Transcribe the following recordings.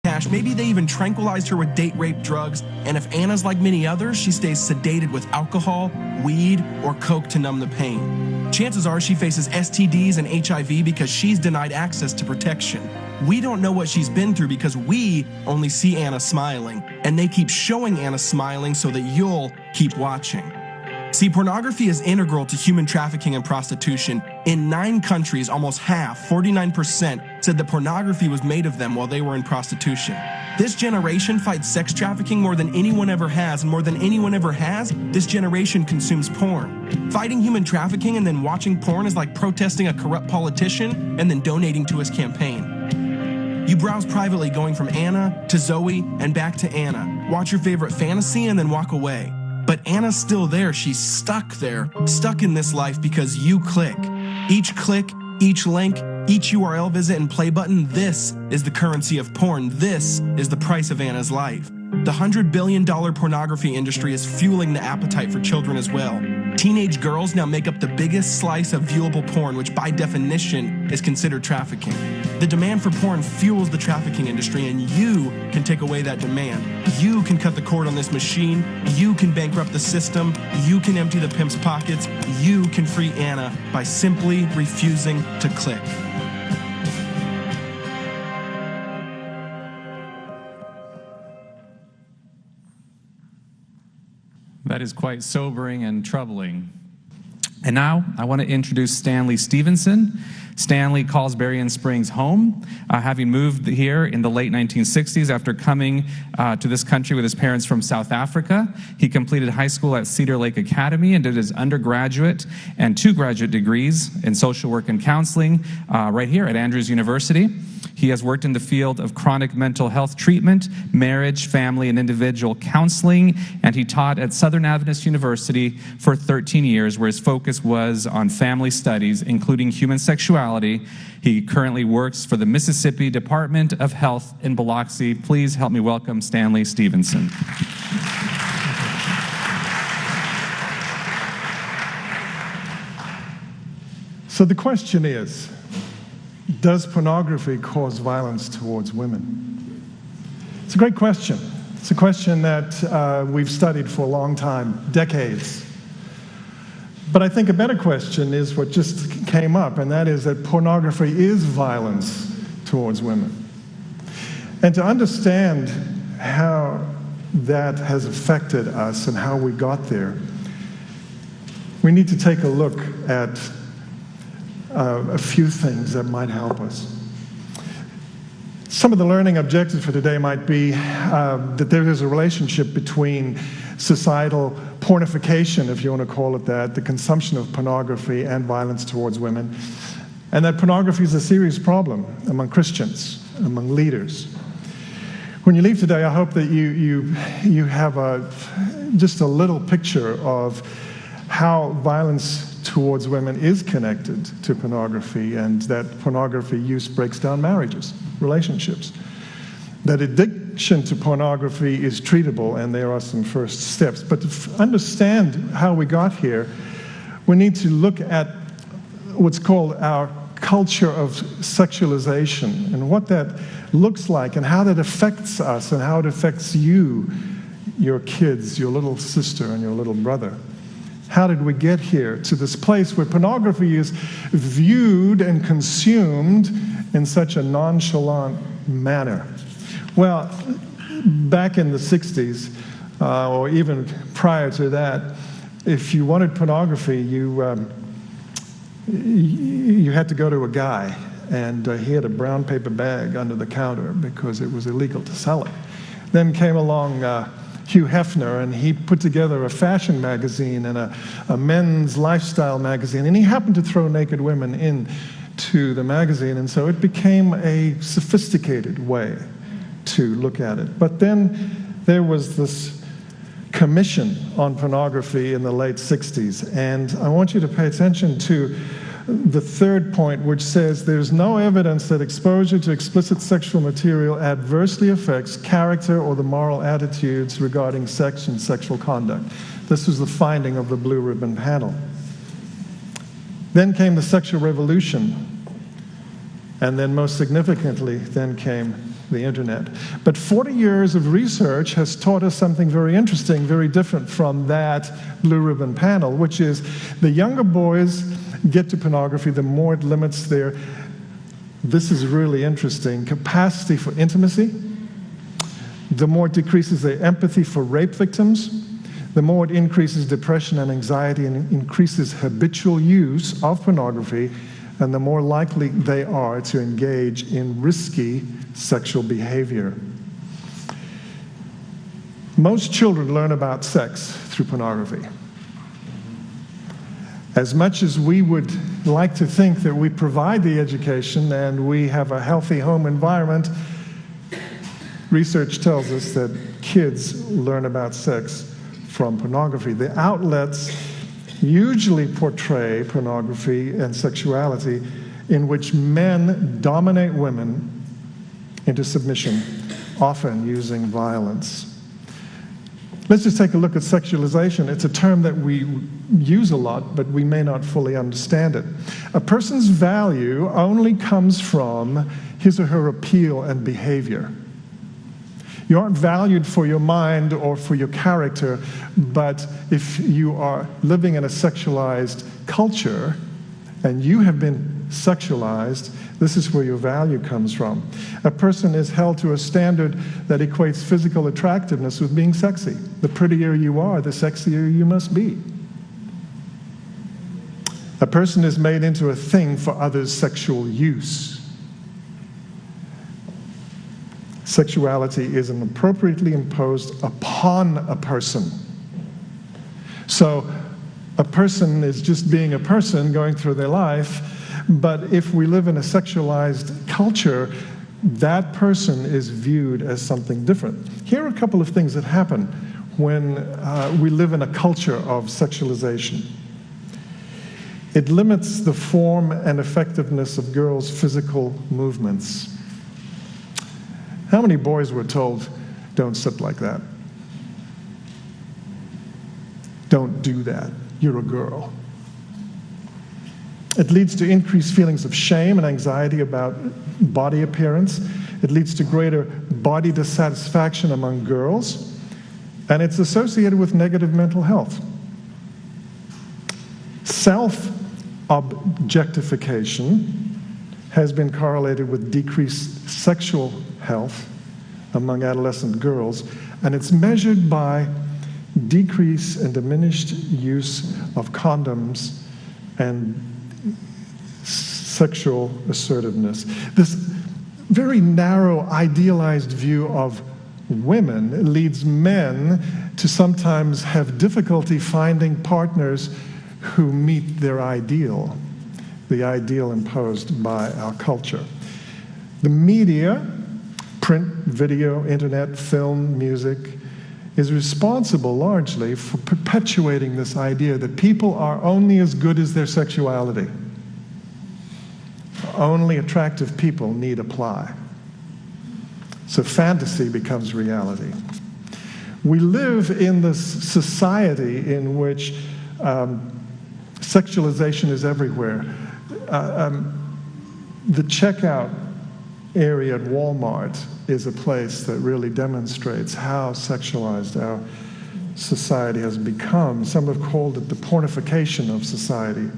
cash. Maybe they even tranquilized her with date rape drugs. And if Anna's like many others, she stays sedated with alcohol, weed, or coke to numb the pain. Chances are she faces STDs and HIV because she's denied access to protection. We don't know what she's been through because we only see Anna smiling, and they keep showing Anna smiling so that you'll keep watching. See, pornography is integral to human trafficking and prostitution. In 9 countries, almost half, 49%, said that pornography was made of them while they were in prostitution. This generation fights sex trafficking more than anyone ever has, and more than anyone ever has, this generation consumes porn. Fighting human trafficking and then watching porn is like protesting a corrupt politician and then donating to his campaign. You browse privately going from Anna to Zoe and back to Anna. Watch your favorite fantasy and then walk away. But Anna's still there. She's stuck there, stuck in this life because you click. Each click, each link, each URL visit and play button, this is the currency of porn. This is the price of Anna's life. The $100 billion pornography industry is fueling the appetite for children as well. Teenage girls now make up the biggest slice of viewable porn, which by definition is considered trafficking. The demand for porn fuels the trafficking industry, and you can take away that demand. You can cut the cord on this machine. You can bankrupt the system. You can empty the pimp's pockets. You can free Anna by simply refusing to click. That is quite sobering and troubling. And now I want to introduce Stanley Stevenson. Stanley calls Berrien Springs home, having moved here in the late 1960s after coming to this country with his parents from South Africa. He completed high school at Cedar Lake Academy and did his undergraduate and 2 graduate degrees in social work and counseling right here at Andrews University. He has worked in the field of chronic mental health treatment, marriage, family, and individual counseling, and he taught at Southern Adventist University for 13 years, where his focus was on family studies, including human sexuality. He currently works for the Mississippi Department of Health in Biloxi. Please help me welcome Stanley Stevenson. So the question is, does pornography cause violence towards women? It's a great question. It's a question that we've studied for a long time, decades. But I think a better question is what just came up, and that is that pornography is violence towards women. And to understand how that has affected us and how we got there, we need to take a look at a few things that might help us. Some of the learning objectives for today might be that there is a relationship between societal pornification, if you want to call it that, the consumption of pornography and violence towards women, and that pornography is a serious problem among Christians, among leaders. When you leave today, I hope that you have just a little picture of how violence towards women is connected to pornography, and that pornography use breaks down marriages, relationships. That addiction to pornography is treatable, and there are some first steps. But to understand how we got here, we need to look at what's called our culture of sexualization and what that looks like and how that affects us and how it affects you, your kids, your little sister and your little brother. How did we get here to this place where pornography is viewed and consumed in such a nonchalant manner? Well, back in the 60s, or even prior to that, if you wanted pornography, you had to go to a guy, and he had a brown paper bag under the counter because it was illegal to sell it. Then came along Hugh Hefner, and he put together a fashion magazine and a men's lifestyle magazine, and he happened to throw naked women into the magazine, and so it became a sophisticated way to look at it. But then there was this commission on pornography in the late 60s, and I want you to pay attention to the third point, which says there's no evidence that exposure to explicit sexual material adversely affects character or the moral attitudes regarding sex and sexual conduct. This was the finding of the Blue Ribbon panel. Then came the sexual revolution, and then most significantly, then came the internet. But 40 years of research has taught us something very interesting, very different from that blue ribbon panel, which is the younger boys get to pornography, the more it limits their, this is really interesting, capacity for intimacy, the more it decreases their empathy for rape victims, the more it increases depression and anxiety and increases habitual use of pornography, and the more likely they are to engage in risky sexual behavior. Most children learn about sex through pornography. As much as we would like to think that we provide the education and we have a healthy home environment, research tells us that kids learn about sex from pornography. The outlets usually portray pornography and sexuality in which men dominate women into submission, often using violence. Let's just take a look at sexualization. It's a term that we use a lot, but we may not fully understand it. A person's value only comes from his or her appeal and behavior. You aren't valued for your mind or for your character, but if you are living in a sexualized culture and you have been sexualized, this is where your value comes from. A person is held to a standard that equates physical attractiveness with being sexy. The prettier you are, the sexier you must be. A person is made into a thing for others' sexual use. Sexuality is an appropriately imposed upon a person. So a person is just being a person going through their life, but if we live in a sexualized culture, that person is viewed as something different. Here are a couple of things that happen when we live in a culture of sexualization. It limits the form and effectiveness of girls' physical movements. How many boys were told, don't sit like that? Don't do that. You're a girl. It leads to increased feelings of shame and anxiety about body appearance. It leads to greater body dissatisfaction among girls, and it's associated with negative mental health. Self-objectification has been correlated with decreased sexual health among adolescent girls, and it's measured by decrease and diminished use of condoms and sexual assertiveness. This very narrow, idealized view of women leads men to sometimes have difficulty finding partners who meet their ideal, the ideal imposed by our culture. The media, print, video, internet, film, music, is responsible largely for perpetuating this idea that people are only as good as their sexuality. Only attractive people need apply. So fantasy becomes reality. We live in this society in which sexualization is everywhere. The checkout area at Walmart is a place that really demonstrates how sexualized our society has become. Some have called it the pornification of society.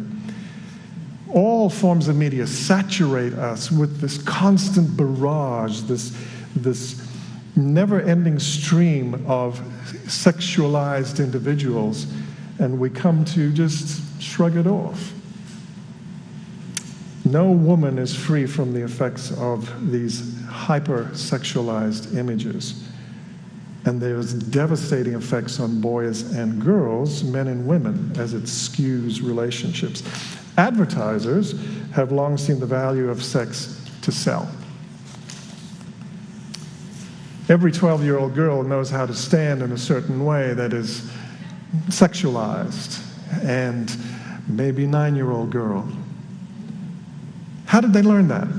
All forms of media saturate us with this constant barrage, this never-ending stream of sexualized individuals, and we come to just shrug it off. No woman is free from the effects of these hyper-sexualized images. And there's devastating effects on boys and girls, men and women, as it skews relationships. Advertisers have long seen the value of sex to sell. Every 12-year-old girl knows how to stand in a certain way that is sexualized, and maybe 9-year-old girl. How did they learn that?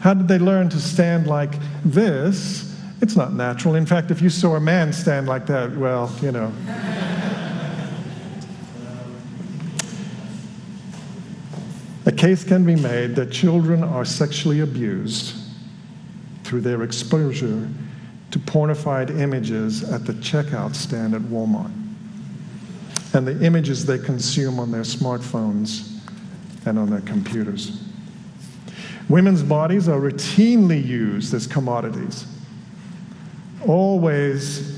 How did they learn to stand like this? It's not natural. In fact, if you saw a man stand like that, well, you know. A case can be made that children are sexually abused through their exposure to pornified images at the checkout stand at Walmart and the images they consume on their smartphones and on their computers. Women's bodies are routinely used as commodities, always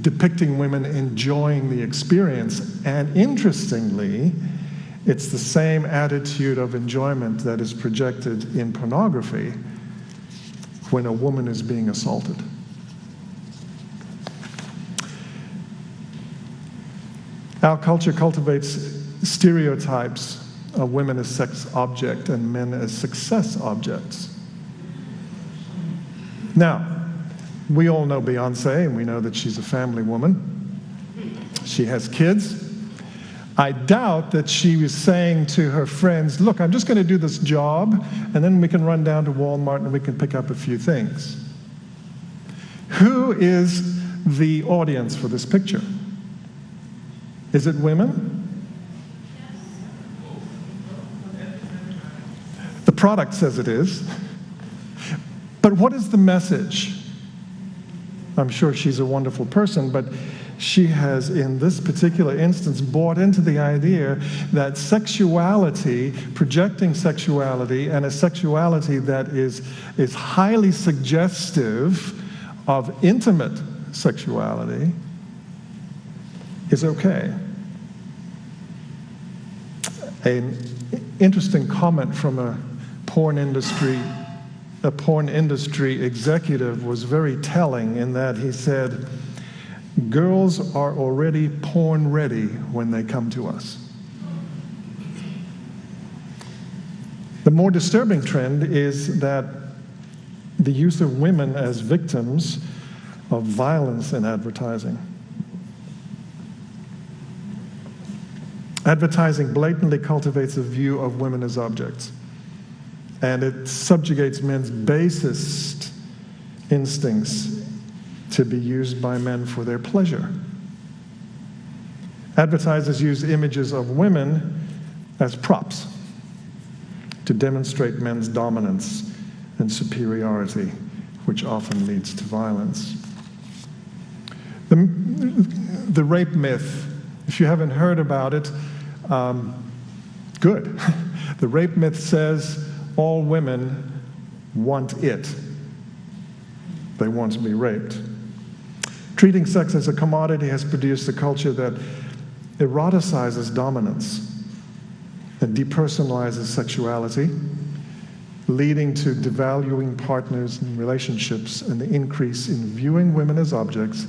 depicting women enjoying the experience. And interestingly, it's the same attitude of enjoyment that is projected in pornography when a woman is being assaulted. Our culture cultivates stereotypes of women as sex object and men as success objects. Now, we all know Beyonce, and we know that she's a family woman. She has kids. I doubt that she was saying to her friends, look, I'm just going to do this job, and then we can run down to Walmart and we can pick up a few things. Who is the audience for this picture? Is it women? The product says it is. But what is the message? I'm sure she's a wonderful person, but she has, in this particular instance, bought into the idea that sexuality, projecting sexuality, and a sexuality that is highly suggestive of intimate sexuality, is okay. An interesting comment from a porn industry executive was very telling in that he said, girls are already porn ready when they come to us. The more disturbing trend is that the use of women as victims of violence in advertising. Advertising blatantly cultivates a view of women as objects, and it subjugates men's basest instincts to be used by men for their pleasure. Advertisers use images of women as props to demonstrate men's dominance and superiority, which often leads to violence. The rape myth, if you haven't heard about it, good. The rape myth says all women want it. They want to be raped. Treating sex as a commodity has produced a culture that eroticizes dominance and depersonalizes sexuality, leading to devaluing partners and relationships and the increase in viewing women as objects,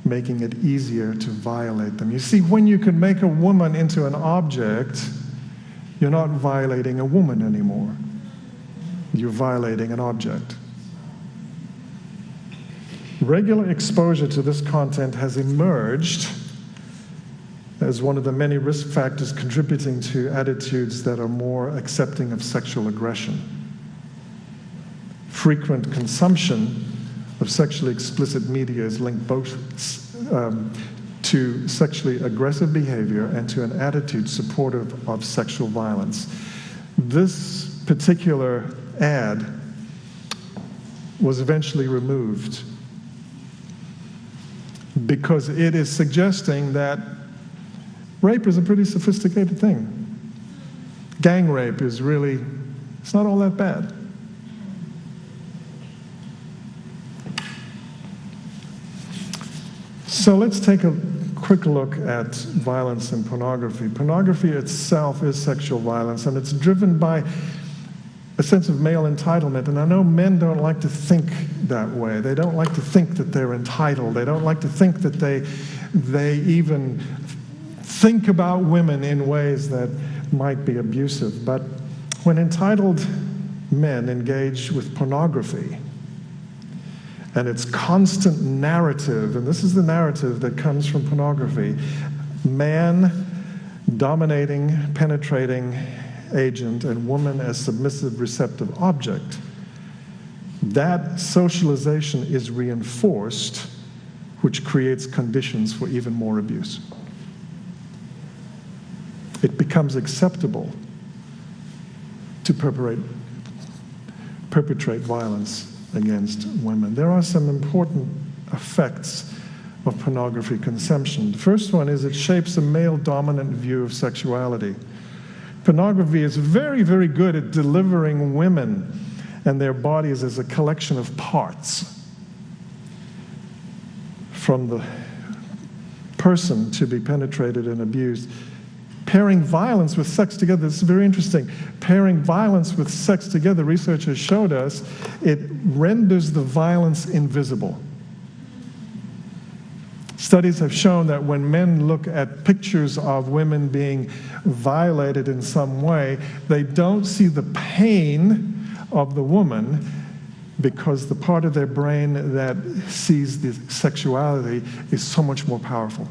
making it easier to violate them. You see, when you can make a woman into an object, you're not violating a woman anymore. You're violating an object. Regular exposure to this content has emerged as one of the many risk factors contributing to attitudes that are more accepting of sexual aggression. Frequent consumption of sexually explicit media is linked both to sexually aggressive behavior and to an attitude supportive of sexual violence. This particular ad was eventually removed because it is suggesting that rape is a pretty sophisticated thing. Gang rape is really, it's not all that bad. So let's take a quick look at violence in pornography. Pornography itself is sexual violence, and it's driven by a sense of male entitlement. And I know men don't like to think that way. They don't like to think that they're entitled. They don't like to think that they even think about women in ways that might be abusive. But when entitled men engage with pornography, and its constant narrative, and this is the narrative that comes from pornography, man dominating, penetrating agent, and woman as submissive, receptive object, that socialization is reinforced, which creates conditions for even more abuse. It becomes acceptable to perpetrate violence against women. There are some important effects of pornography consumption. The first one is it shapes a male-dominant view of sexuality. Pornography is very, very good at delivering women and their bodies as a collection of parts from the person to be penetrated and abused. Pairing violence with sex together, this is very interesting. Pairing violence with sex together, research has showed us, it renders the violence invisible. Studies have shown that when men look at pictures of women being violated in some way, they don't see the pain of the woman because the part of their brain that sees the sexuality is so much more powerful.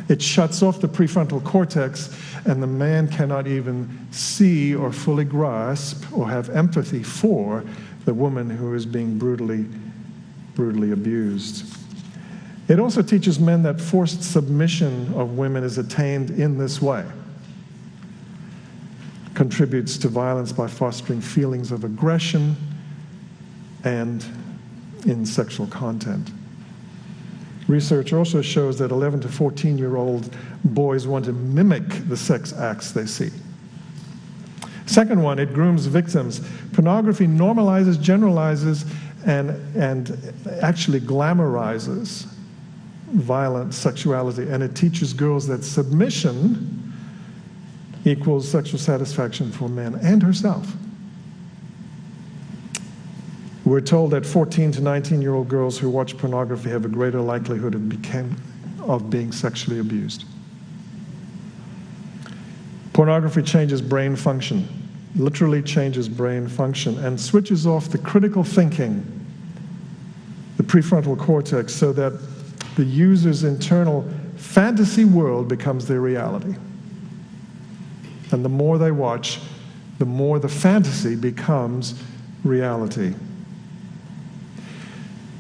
It shuts off the prefrontal cortex, and the man cannot even see or fully grasp or have empathy for the woman who is being brutally abused. It also teaches men that forced submission of women is attained in this way. Contributes to violence by fostering feelings of aggression and in sexual content. Research also shows that 11 to 14-year-old boys want to mimic the sex acts they see. Second one, it grooms victims. Pornography normalizes, generalizes, and actually glamorizes violent sexuality, and it teaches girls that submission equals sexual satisfaction for men and herself. We're told that 14 to 19-year-old girls who watch pornography have a greater likelihood of being sexually abused. Pornography changes brain function, literally changes brain function, and switches off the critical thinking, the prefrontal cortex, so that the user's internal fantasy world becomes their reality. And the more they watch, the more the fantasy becomes reality.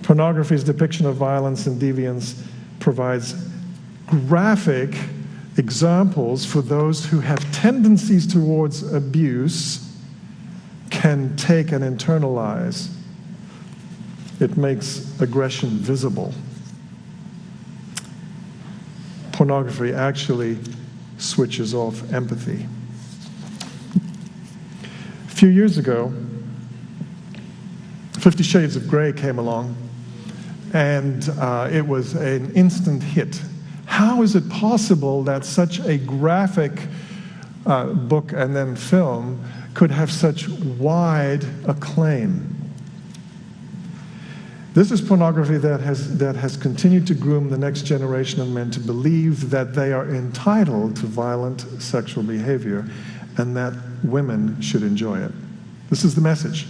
Pornography's depiction of violence and deviance provides graphic examples for those who have tendencies towards abuse can take and internalize. It makes aggression visible. Pornography actually switches off empathy. A few years ago, 50 Shades of Grey came along, and it was an instant hit. How is it possible that such a graphic book and then film could have such wide acclaim? This is pornography that has continued to groom the next generation of men to believe that they are entitled to violent sexual behavior and that women should enjoy it. This is the message.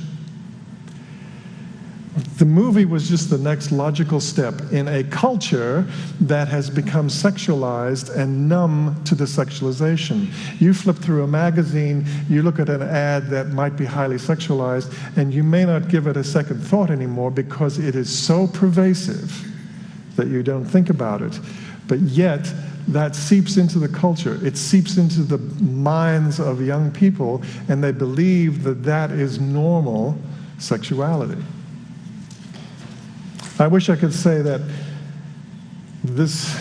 The movie was just the next logical step in a culture that has become sexualized and numb to the sexualization. You flip through a magazine, you look at an ad that might be highly sexualized, and you may not give it a second thought anymore because it is so pervasive that you don't think about it. But yet, that seeps into the culture. It seeps into the minds of young people, and they believe that that is normal sexuality. I wish I could say that this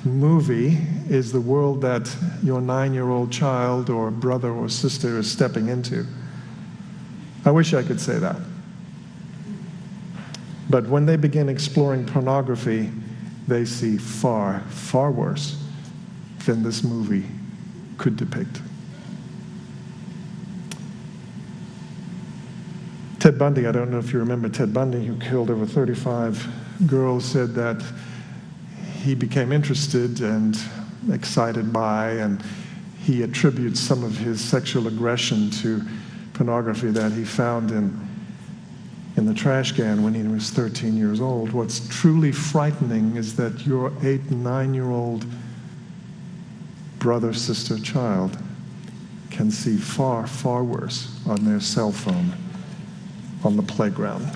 movie is the world that your 9-year-old child or brother or sister is stepping into. I wish I could say that. But when they begin exploring pornography, they see far, far worse than this movie could depict. Ted Bundy, I don't know if you remember Ted Bundy, who killed over 35 girls, said that he became interested and excited by, and he attributes some of his sexual aggression to pornography that he found in the trash can when he was 13 years old. What's truly frightening is that your 8 and 9-year-old brother, sister, child can see far, far worse on their cell phone on the playground.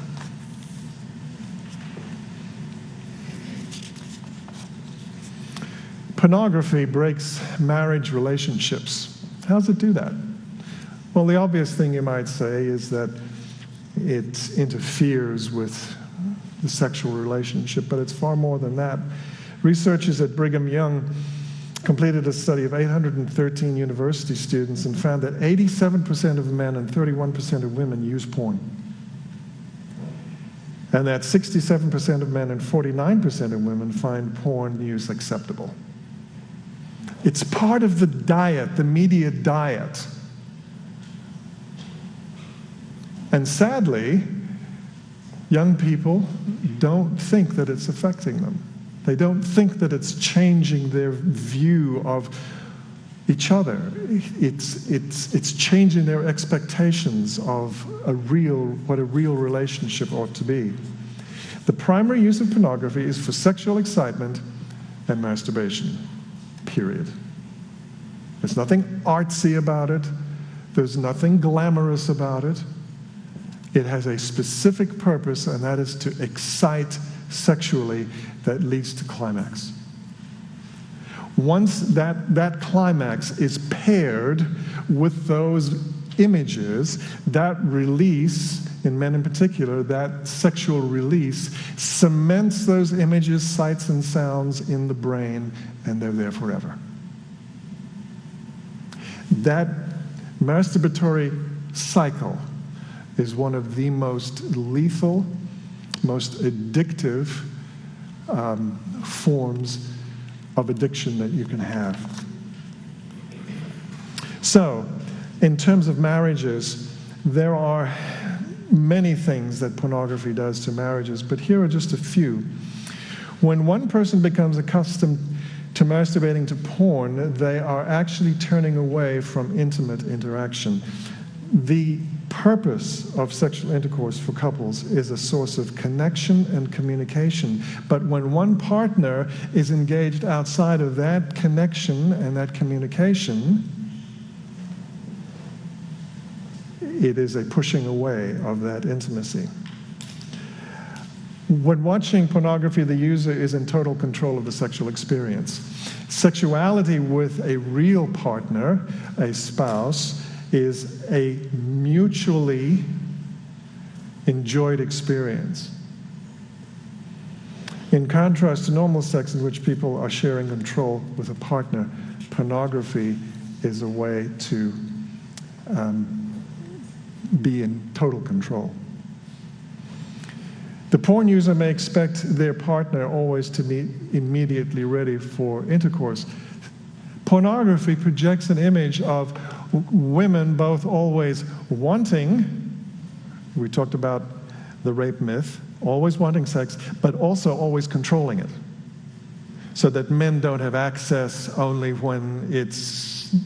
Pornography breaks marriage relationships. How does it do that? Well, the obvious thing you might say is that it interferes with the sexual relationship, but it's far more than that. Researchers at Brigham Young completed a study of 813 university students and found that 87% of men and 31% of women use porn. And that 67% of men and 49% of women find porn use acceptable. It's part of the diet, the media diet. And sadly, young people don't think that it's affecting them. They don't think that it's changing their view of each other. It's changing their expectations of what a real relationship ought to be. The primary use of pornography is for sexual excitement and masturbation, period. There's nothing artsy about it. There's nothing glamorous about it. It has a specific purpose, and that is to excite sexually. That leads to climax. Once that climax is paired with those images, that release, in men in particular, that sexual release cements those images, sights, and sounds in the brain, and they're there forever. That masturbatory cycle is one of the most lethal, most addictive forms of addiction that you can have. So, in terms of marriages, there are many things that pornography does to marriages, but here are just a few. When one person becomes accustomed to masturbating to porn, they are actually turning away from intimate interaction. The purpose of sexual intercourse for couples is a source of connection and communication. But when one partner is engaged outside of that connection and that communication, it is a pushing away of that intimacy. When watching pornography, the user is in total control of the sexual experience. Sexuality with a real partner, a spouse, is a mutually enjoyed experience. In contrast to normal sex in which people are sharing control with a partner, pornography is a way to be in total control. The porn user may expect their partner always to be immediately ready for intercourse. Pornography projects an image of women both always wanting, we talked about the rape myth, always wanting sex, but also always controlling it, so that men don't have access only when it's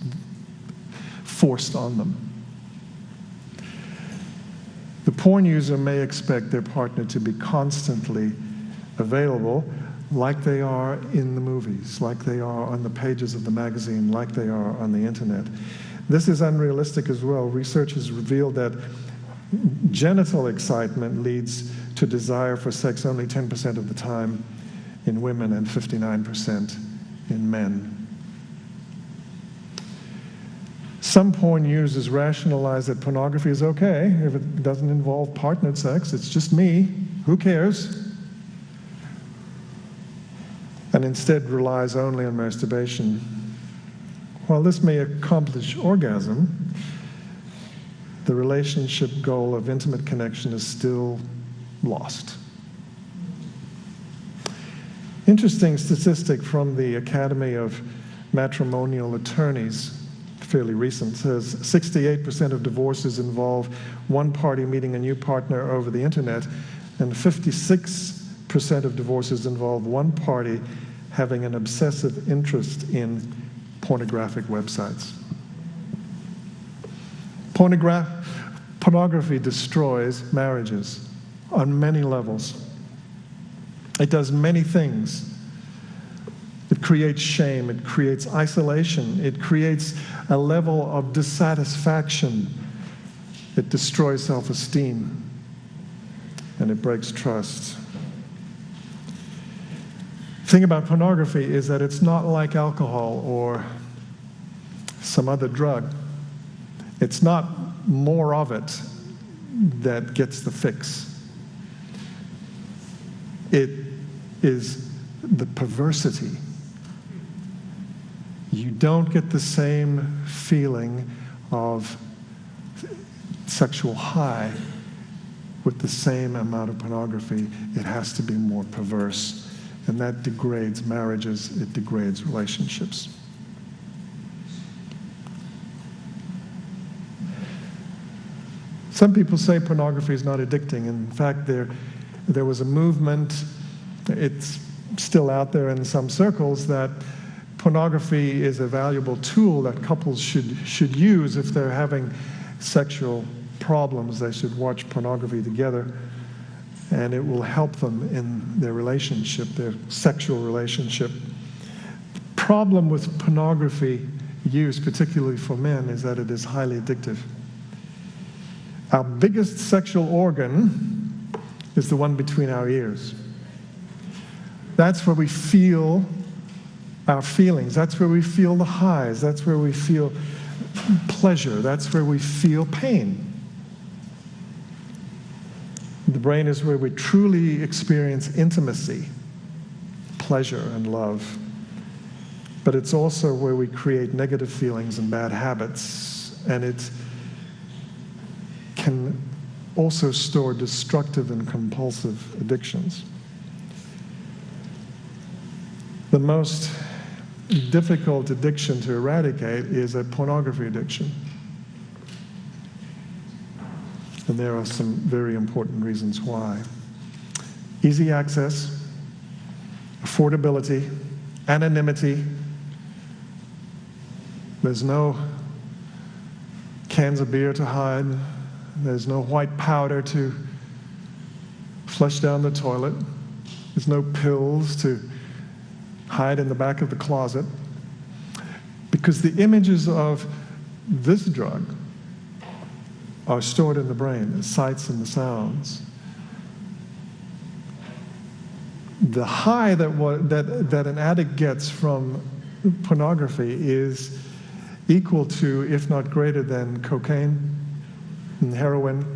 forced on them. The porn user may expect their partner to be constantly available, like they are in the movies, like they are on the pages of the magazine, like they are on the internet. This is unrealistic as well. Research has revealed that genital excitement leads to desire for sex only 10% of the time in women and 59% in men. Some porn users rationalize that pornography is okay if it doesn't involve partnered sex. It's just me. Who cares? And instead relies only on masturbation. While this may accomplish orgasm, the relationship goal of intimate connection is still lost. Interesting statistic from the Academy of Matrimonial Attorneys, fairly recent, says 68% of divorces involve one party meeting a new partner over the internet, and 56% of divorces involve one party having an obsessive interest in pornographic websites. Pornography destroys marriages on many levels. It does many things. It creates shame, it creates isolation, it creates a level of dissatisfaction, it destroys self-esteem, and it breaks trust. The thing about pornography is that it's not like alcohol or some other drug. It's not more of it. that gets the fix. It is the perversity. You don't get the same feeling of sexual high with the same amount of pornography. It has to be more perverse. And that degrades marriages, it degrades relationships. Some people say pornography is not addicting. In fact, there was a movement, it's still out there in some circles, that pornography is a valuable tool that couples should use if they're having sexual problems. They should watch pornography together, and it will help them in their relationship, their sexual relationship. The problem with pornography use, particularly for men, is that it is highly addictive. Our biggest sexual organ is the one between our ears. That's where we feel our feelings. That's where we feel the highs. That's where we feel pleasure. That's where we feel pain. The brain is where we truly experience intimacy, pleasure, and love. But it's also where we create negative feelings and bad habits. And it can also store destructive and compulsive addictions. The most difficult addiction to eradicate is a pornography addiction. And there are some very important reasons why. Easy access, affordability, anonymity. There's no cans of beer to hide. There's no white powder to flush down the toilet. There's no pills to hide in the back of the closet. Because the images of this drug are stored in the brain, the sights and the sounds. The high that an addict gets from pornography is equal to, if not greater than, cocaine and heroin.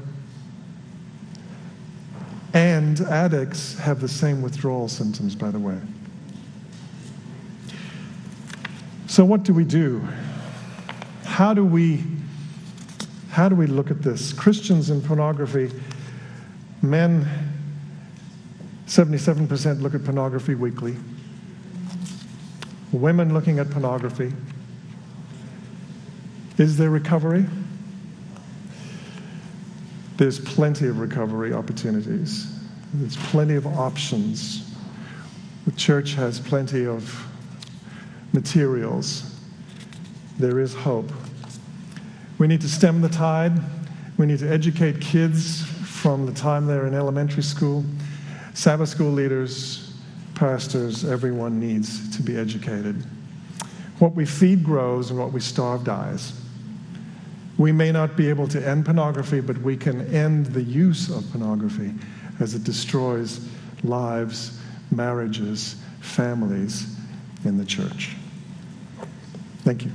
And addicts have the same withdrawal symptoms, by the way. So what do we do? How do we look at this? Christians in pornography, men, 77% look at pornography weekly. Women looking at pornography. Is there recovery? There's plenty of recovery opportunities. There's plenty of options. The church has plenty of materials. There is hope. We need to stem the tide. We need to educate kids from the time they're in elementary school. Sabbath school leaders, pastors, everyone needs to be educated. What we feed grows and what we starve dies. We may not be able to end pornography, but we can end the use of pornography as it destroys lives, marriages, families in the church. Thank you.